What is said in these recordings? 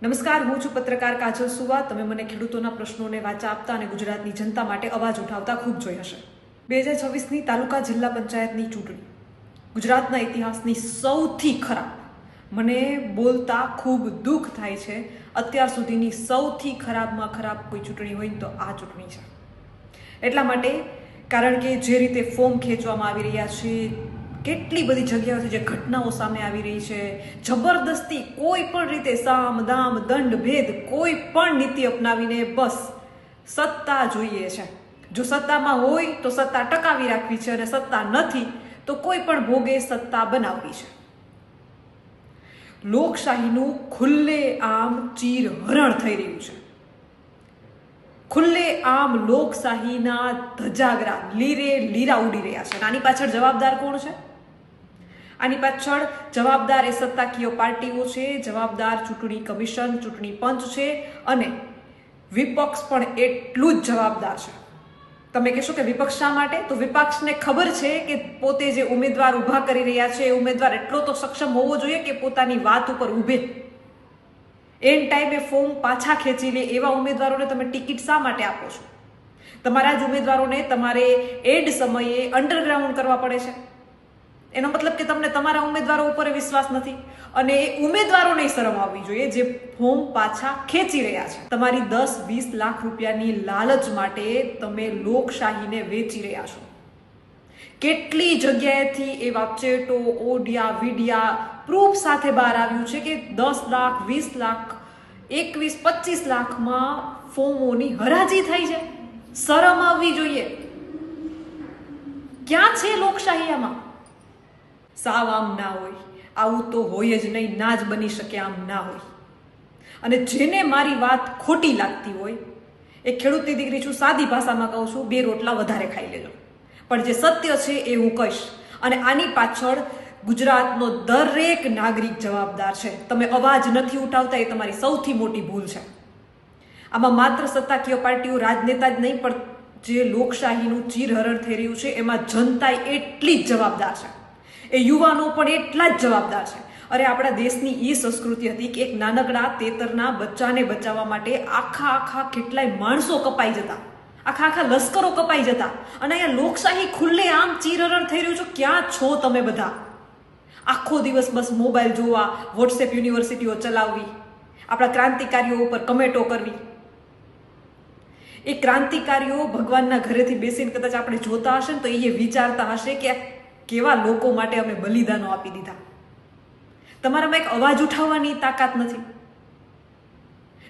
નમસ્કાર, હું છું પત્રકાર કાજલ સુવા. તમે મને ખેડૂતોના પ્રશ્નોને વાચા આપતા અને ગુજરાતની જનતા માટે અવાજ ઉઠાવતા ખૂબ જોઈ હશે. 2026ની તાલુકા જિલ્લા પંચાયતની ચૂંટણી ગુજરાતના ઇતિહાસની સૌથી ખરાબ, મને બોલતા ખૂબ દુઃખ થાય છે, અત્યાર સુધીની સૌથી ખરાબમાં ખરાબ કોઈ ચૂંટણી હોય તો આ ચૂંટણી છે. એટલા માટે કારણ કે જે રીતે ફોર્મ ખેંચવામાં આવી રહ્યા છે, કેટલી બધી જગ્યાઓથી જે ઘટનાઓ સામે આવી રહી છે, જબરદસ્તી કોઈ પણ રીતે સામ દામ દંડ ભેદ કોઈ પણ નીતિ અપનાવીને બસ સત્તા જોઈએ છે. જો સત્તામાં હોય તો સત્તા ટકાવી રાખવી છે અને સત્તા નથી તો કોઈ પણ ભોગે સત્તા બનાવવી છે. લોકશાહીનું ખુલ્લે આમ ચીરહરણ થઈ રહ્યું છે. ખુલ્લે આમ લોકશાહીના ધજાગરા લીરે લીરા ઉડી રહ્યા છે. આની પાછળ જવાબદાર કોણ છે? આની પાછળ જવાબદાર એ સત્તાકીય પાર્ટીઓ છે, જવાબદાર ચૂંટણી કમિશન, ચૂંટણી પંચ છે અને વિપક્ષ પણ એટલું જ જવાબદાર છે. તમે કહેશો કે વિપક્ષ શા માટે? તો વિપક્ષને ખબર છે કે પોતે જે ઉમેદવાર ઊભા કરી રહ્યા છે એ ઉમેદવાર એટલો તો સક્ષમ હોવો જોઈએ કે પોતાની વાત ઉપર ઊભે. એન ટાઈમે ફોર્મ પાછા ખેંચી લે એવા ઉમેદવારોને તમે ટિકિટ શા માટે આપો છો? તમારા જ ઉમેદવારોને તમારે એડ સમયે અંડરગ્રાઉન્ડ કરવા પડે છે. એનો મતલબ કે તમને તમારા ઉમેદવારો ઉપર વિશ્વાસ નથી અને એ ઉમેદવારોને શરમ આવવી જોઈએ જે ફોર્મ પાછા ખેંચી રહ્યા છે. તમારી 10-20 લાખ રૂપિયાની લાલચ માટે તમે લોકશાહીને વેચી રહ્યા છો. કેટલી જગ્યાએથી એ વાપચેટો, ઓડિયા, વિડિયા પ્રૂફ સાથે બહાર આવ્યું છે કે 10 લાખ, 20 લાખ, 21-25 લાખમાં ફોર્મોની હરાજી થઈ છે. શરમ આવવી જોઈએ. ક્યાં છે લોકશાહી આમાં? સાવ આમ ના હોય, આવું તો હોય જ નહીં, ના જ બની શકે, આમ ના હોય. અને જેને મારી વાત ખોટી લાગતી હોય, એ ખેડૂતની દીકરી છું, સાદી ભાષામાં કહું છું, 2 રોટલા વધારે ખાઈ લેજો. પણ જે સત્ય છે એ હું કહીશ અને આની પાછળ ગુજરાતનો દરેક નાગરિક જવાબદાર છે. તમે અવાજ નથી ઉઠાવતા એ તમારી સૌથી મોટી ભૂલ છે. આમાં માત્ર સત્તાકીય પાર્ટીઓ, રાજનેતા જ નહીં પણ જે લોકશાહીનું ચીરહરણ થઈ રહ્યું છે એમાં જનતા એટલી જ જવાબદાર છે. એ યુવાનો પણ એટલા જ જવાબદાર છે. અરે આપણા દેશની એ સંસ્કૃતિ હતી કે એક નાનકડા તેતરના બચ્ચાને બચાવવા માટે આખા કેટલાય માણસો કપાઈ જતા, આખા લશ્કરો કપાઈ જતા. અને અહીંયા લોકશાહી ખુલ્લે આમ ચીરહરણ થઈ રહ્યું છે. ક્યાં છો તમે બધા? આખો દિવસ બસ મોબાઈલ જોવા, વોટ્સએપ યુનિવર્સિટીઓ ચલાવવી, આપણા ક્રાંતિકારીઓ ઉપર કમેન્ટો કરવી. એ ક્રાંતિકારીઓ ભગવાનના ઘરેથી બેસીને કદાચ આપણે જોતા હશે ને તો એ વિચારતા હશે કે કેવા લોકો માટે અમે બલિદાનો આપી દીધા. તમારામાં એક અવાજ ઉઠાવવાની તાકાત નથી.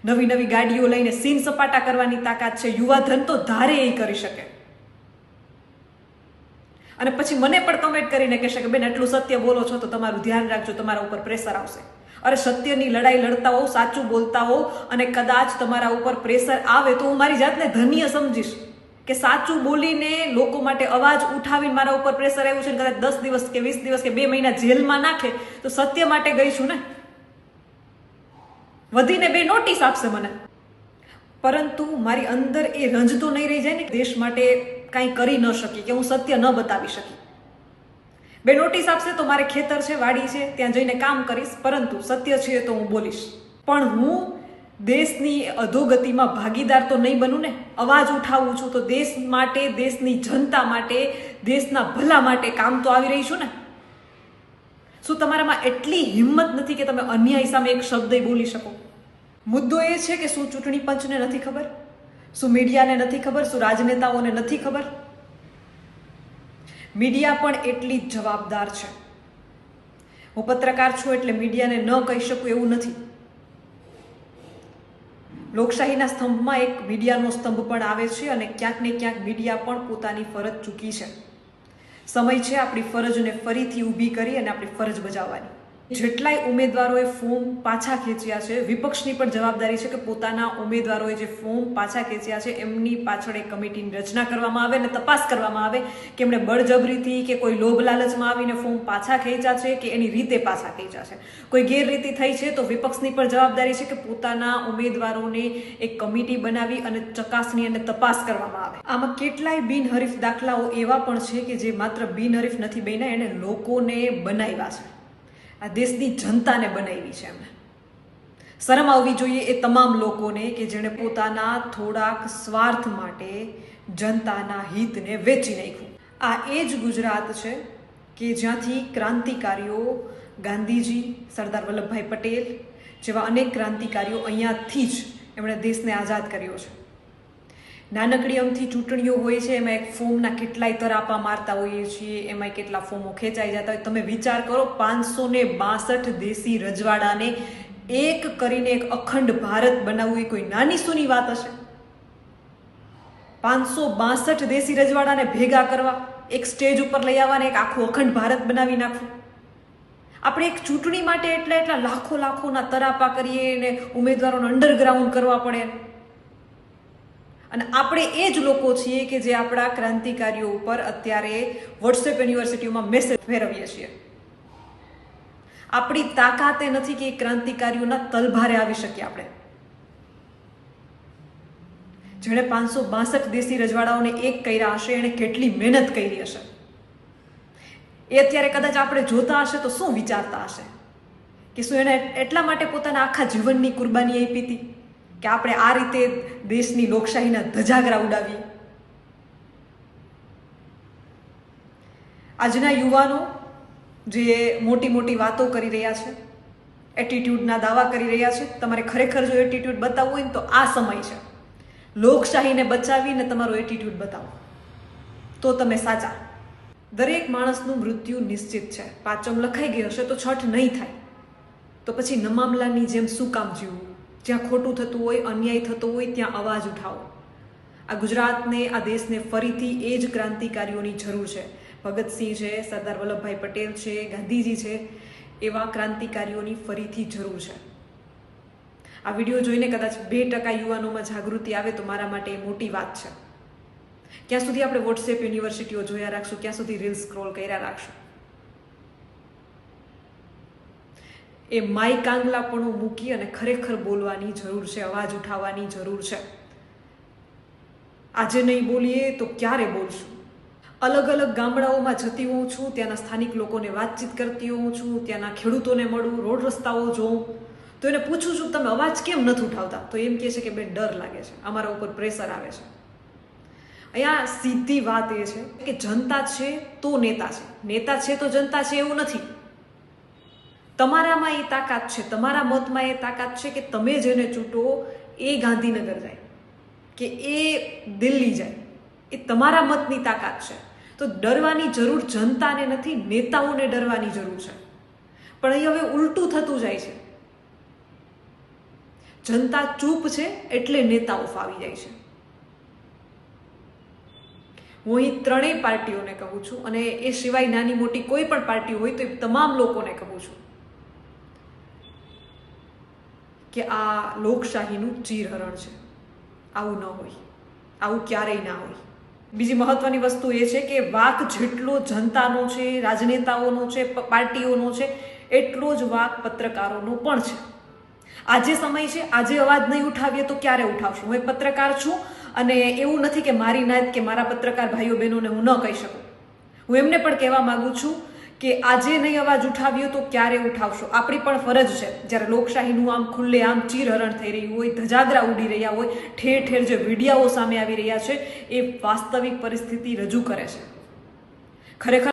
નવી ગાડીઓ લઈને સીન સપાટા કરવાની તાકાત છે. યુવાધન તો ધારે એ કરી શકે અને પછી મને પણ કમેન્ટ કરીને કહેશે કે બેન એટલું સત્ય બોલો છો તો તમારું ધ્યાન રાખજો, તમારા ઉપર પ્રેશર આવશે. અરે સત્યની લડાઈ લડતા હો, સાચું બોલતા હો અને કદાચ તમારા ઉપર પ્રેશર આવે તો હું મારી જાતને ધન્ય સમજીશ કે સાચું બોલીને લોકો માટે અવાજ ઉઠાવીને મારા ઉપર પ્રેશર આવ્યું છે. કદાચ 10 દિવસ કે 20 દિવસ કે 2 મહિના જેલમાં નાખે તો સત્ય માટે ગઈ છું ને. વધીને 2 નોટિસ આપશે મને, પરંતુ મારી અંદર એ રંજ તો નહીં રહી જાય ને દેશ માટે કાંઈ કરી ન શકી, કે હું સત્ય ન બતાવી શકી. 2 નોટિસ આપશે તો મારે ખેતર છે, વાડી છે, ત્યાં જઈને કામ કરીશ, પરંતુ સત્ય છે તો હું બોલીશ. પણ હું દેશની અધોગતિમાં ભાગીદાર તો નહીં બનું ને. અવાજ ઉઠાવું છું તો દેશ માટે, દેશની જનતા માટે, દેશના ભલા માટે કામ તો આવી રહી છું ને. શું તમારામાં એટલી હિંમત નથી કે તમે અન્યાય સામે એક શબ્દ બોલી શકો? મુદ્દો એ છે કે શું ચૂંટણી પંચને નથી ખબર? શું મીડિયાને નથી ખબર? શું રાજનેતાઓને નથી ખબર? મીડિયા પણ એટલી જ જવાબદાર છે. હું પત્રકાર છું એટલે મીડિયાને ન કહી શકું એવું નથી. લોકશાહીના સ્તંભમાં એક મીડિયાનો સ્તંભ પણ આવે છે અને ક્યાંક ને ક્યાંક મીડિયા પણ પોતાની ફરજ ચૂકી છે. સમય છે આપણી ફરજને ફરીથી ઊભી કરી અને આપણી ફરજ બજાવવાની. જેટલાય ઉમેદવારોએ ફોર્મ પાછા ખેંચ્યા છે, વિપક્ષની પણ જવાબદારી છે કે પોતાના ઉમેદવારોએ જે ફોર્મ પાછા ખેંચ્યા છે એમની પાછળ એક કમિટીની રચના કરવામાં આવે અને તપાસ કરવામાં આવે કે એમણે બળજબરીથી કે કોઈ લોભ લાલચમાં આવીને ફોર્મ પાછા ખેંચ્યા છે કે એની રીતે પાછા ખેંચ્યા છે. કોઈ ગેરરીતિ થઈ છે તો વિપક્ષની પણ જવાબદારી છે કે પોતાના ઉમેદવારોને એક કમિટી બનાવી અને ચકાસણી અને તપાસ કરવામાં આવે. આમાં કેટલાય બિનહરીફ દાખલાઓ એવા પણ છે કે જે માત્ર બિનહરીફ નથી બન્યા, એને લોકોને બનાવ્યા છે. આ દેશની જનતાને બનાવી છે એમને. શરમ આવવી જોઈએ એ તમામ લોકોને કે જેણે પોતાના થોડાક સ્વાર્થ માટે જનતાના હિતને વેચી નાખ્યું. આ એ જ ગુજરાત છે કે જ્યાંથી ક્રાંતિકારીઓ ગાંધીજી, સરદાર વલ્લભભાઈ પટેલ જેવા અનેક ક્રાંતિકારીઓ અહીંયાથી જ એમણે દેશને આઝાદ કર્યો છે. નાનકડી અમથી ચૂંટણીઓ હોય છે, એમાં એક ફોર્મના કેટલાય તરાપા મારતા હોઈએ છીએ, એમાં કેટલા ફોર્મો ખેંચાઈ જતા હોય. તમે વિચાર કરો, 562 દેશી રજવાડાને એક કરીને એક અખંડ ભારત બનાવવું એ કોઈ નાની સૂની વાત હશે? 562 દેશી રજવાડાને ભેગા કરવા, એક સ્ટેજ ઉપર લઈ આવવાને, એક આખું અખંડ ભારત બનાવી નાખવું. આપણે એક ચૂંટણી માટે એટલા લાખોના તરાપા કરીએ ને ઉમેદવારોને અંડરગ્રાઉન્ડ કરવા પડે. અને આપણે એ જ લોકો છીએ કે જે આપણા ક્રાંતિકારીઓ ઉપર અત્યારે વોટ્સએપ યુનિવર્સિટીઓમાં મેસેજ ફેરવીએ છીએ. આપણી તાકાત એ નથી કે ક્રાંતિકારીઓના તલભારે આવી શકીએ આપણે. જેણે 562 દેશી રજવાડાઓને એક કર્યા હશે, એણે કેટલી મહેનત કરી હશે એ અત્યારે કદાચ આપણે જોતા હશે તો શું વિચારતા હશે કે શું એણે એટલા માટે પોતાના આખા જીવનની કુરબાની આપી હતી કે આપણે આ રીતે દેશની લોકશાહીના ધજાગરા ઉડાવીએ. આજના યુવાનો જે મોટી વાતો કરી રહ્યા છે, એટીટ્યુડના દાવા કરી રહ્યા છે, તમારે ખરેખર જો એટીટ્યુડ બતાવવું હોય ને તો આ સમય છે. લોકશાહીને બચાવીને તમારો એટીટ્યુડ બતાવો તો તમે સાચા. દરેક માણસનું મૃત્યુ નિશ્ચિત છે. પાંચમ લખાઈ ગઈ હશે તો છઠ નહીં થાય. તો પછી નમામલાની જેમ શું કામ જીવવું? જ્યાં ખોટું થતું હોય, અન્યાય થતો હોય ત્યાં અવાજ ઉઠાવો. આ ગુજરાતને, આ દેશને ફરીથી એ જ ક્રાંતિકારીઓની જરૂર છે. ભગતસિંહ છે, સરદાર વલ્લભભાઈ પટેલ છે, ગાંધીજી છે, એવા ક્રાંતિકારીઓની ફરીથી જરૂર છે. આ વિડીયો જોઈને કદાચ 2% યુવાનોમાં જાગૃતિ આવે તો મારા માટે એ મોટી વાત છે. ક્યાં સુધી આપણે વોટ્સએપ યુનિવર્સિટીઓ જોયા રાખશું? ક્યાં સુધી રીલ સ્ક્રોલ કર્યા રાખશું? એ માય કાંગલાપણું મૂકી અને ખરેખર બોલવાની જરૂર છે, અવાજ ઉઠાવવાની જરૂર છે. આજે નહીં બોલીએ તો ક્યારે બોલશું? અલગ ગામડાઓમાં જતી હોઉં છું, ત્યાંના સ્થાનિક લોકોને વાતચીત કરતી હોઉં છું, ત્યાંના ખેડૂતોને મળું, રોડ રસ્તાઓ જોઉં તો એને પૂછું છું તમે અવાજ કેમ નથી ઉઠાવતા? તો એમ કહે છે કે બેન ડર લાગે છે, અમારા ઉપર પ્રેશર આવે છે. અહીંયા સીધી વાત એ છે કે જનતા છે તો નેતા છે, નેતા છે તો જનતા છે એવું નથી. તમારામાં એ તાકાત છે, તમારા મતમાં એ તાકાત છે કે તમે જેને ચૂંટો એ ગાંધીનગર જાય કે એ દિલ્હી જાય, એ તમારા મતની તાકાત છે. તો ડરવાની જરૂર જનતાને નથી, નેતાઓને ડરવાની જરૂર છે. પણ અહીં હવે ઉલટું થતું જાય છે. જનતા ચૂપ છે એટલે નેતાઓ ફાવી જાય છે. હું અહીં ત્રણેય પાર્ટીઓને કહું છું અને એ સિવાય નાની મોટી કોઈ પણ પાર્ટી હોય તો એ તમામ લોકોને કહું છું કે આ લોકશાહીનું ચીરહરણ છે. આવું ન હોય, આવું ક્યારેય ના હોય. બીજી મહત્વની વસ્તુ એ છે કે વાક જેટલો જનતાનો છે, રાજનેતાઓનો છે, પાર્ટીઓનો છે, એટલો જ વાક પત્રકારોનો પણ છે. આજે સમય છે, આજે અવાજ નહીં ઉઠાવીએ તો ક્યારે ઉઠાવશું? હું એક પત્રકાર છું અને એવું નથી કે મારી નાત કે મારા પત્રકાર ભાઈઓ બહેનોને હું ન કહી શકું. હું એમને પણ કહેવા માંગુ છું કે આજે નહીં અવાજ ઉઠાવ્યો તો ક્યારે ઉઠાવશો? આપણી પણ ફરજ છે. જ્યારે લોકશાહીનું આમ ખુલ્લે આમ ચીરહરણ થઈ રહ્યું હોય, ધજાગરા ઉડી રહ્યા હોય, ઠેર જે વિડીયાઓ સામે આવી રહ્યા છે એ વાસ્તવિક પરિસ્થિતિ રજૂ કરે છે. ખરેખર